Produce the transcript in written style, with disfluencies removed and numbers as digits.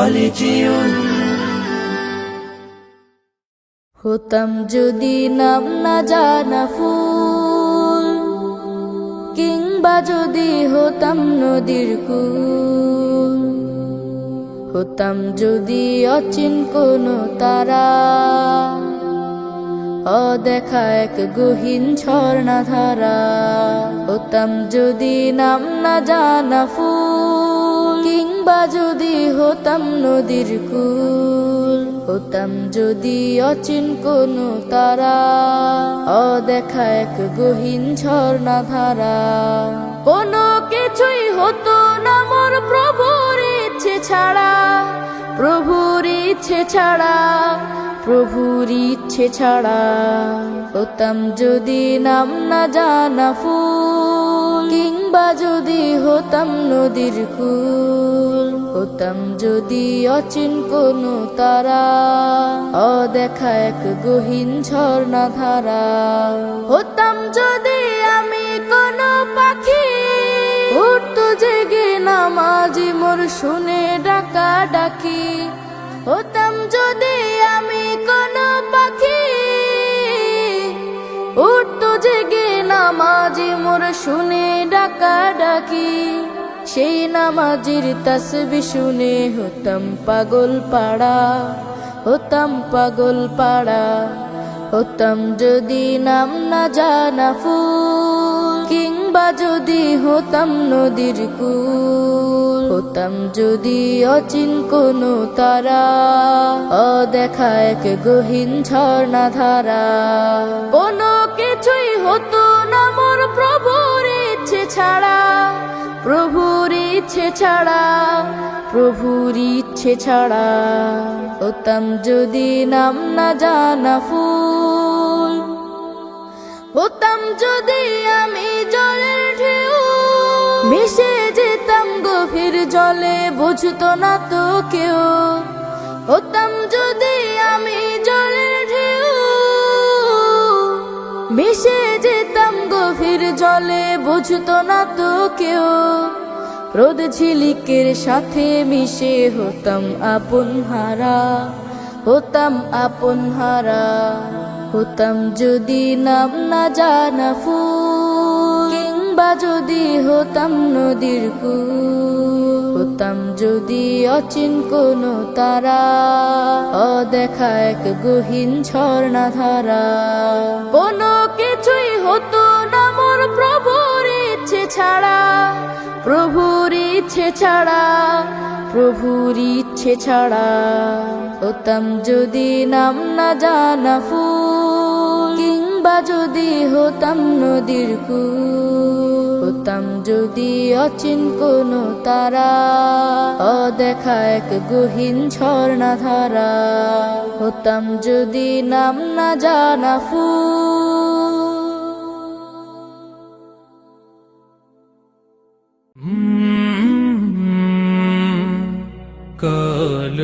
কলেজিয়ম। হতাম যদি নাম না জানা ফুল, কিংবা যদি হতাম নদীর কূল, হতাম যদি অচিন কোনো তারা, অদেখা এক গহীন ঝর্ণা ধারা। হতাম যদি নাম না জানা ফুল, কিংবা যদি হতাম নদীর কূল, হতাম যদি অচিন কোনো তারা, অদেখা এক গহীন ঝর্ণা ধারা। কোনো কিছুই হতো না মোর প্রভুর ইচ্ছে ছাড়া, প্রভুর ইচ্ছে ছাড়া, প্রভুর ইচ্ছে ছাড়া। হতাম যদি নাম না জানা ফুল, কিংবা যদি হতাম নদীর কূল, হতাম যদি অচিন কোনো তারা, অদেখা এক গহীন ঝর্ণা ধারা। হতাম যদি আমি কোনো পাখি, উঠতো জেগে নামাজি মোর শুনে ডাকা ডাকি। হতাম যদি আমি কোনো পাখি, উঠতো জেগে নামাজি মোর শুনে ডাকা ডাকি। সেই নামাজির তাসবিহ শুনে হতাম পাগল পাড়া, হতাম পাগল পাড়া। হতাম যদি নাম না জানা ফুল, কিংবা যদি হতাম নদীর কূল, হতাম যদি অচিন কোনো তারা, অদেখা এক গহীন ঝর্ণা ধারা। কোনো কিছুই হতো না মোর প্রভুর ইচ্ছে ছাড়া, প্রভুর ইচ্ছে ছাড়া, প্রভুর ইচ্ছে ছাড়া। হতাম যদি নাম না জানা ফুল, হতাম যদি আমি জলের ঢেউ, মিশে যেতাম গভীর জলে বুঝতো না তো কেউ। হতাম যদি আমি জলের ঢেউ, মিশে যেতাম গভীর জলে বুঝতো না তো কেউ। রোদ ঝিলিকের সাথে মিশে হতাম আপন হারা, হতাম আপন হারা। হতাম যদি নাম না জানা ফুল, কিংবা যদি হতাম নদীর কূল, হতাম যদি অচিন কোনো তারা, অদেখা এক গহীন ঝর্ণা ধারা। কোনো কিছুই হতো না মোর প্রভুর ইচ্ছে ছাড়া, প্রভুর ইচ্ছে ছাড়া, প্রভুর ইচ্ছে ছাড়া। হতাম যদি নাম না জানা ফুল, কিংবা যদি হতাম নদীর কূল, হতাম যদি অচিন কোনো তারা, অদেখা এক গহীন ঝর্ণা ধারা। হতাম যদি নাম না জানা ফুল। কাল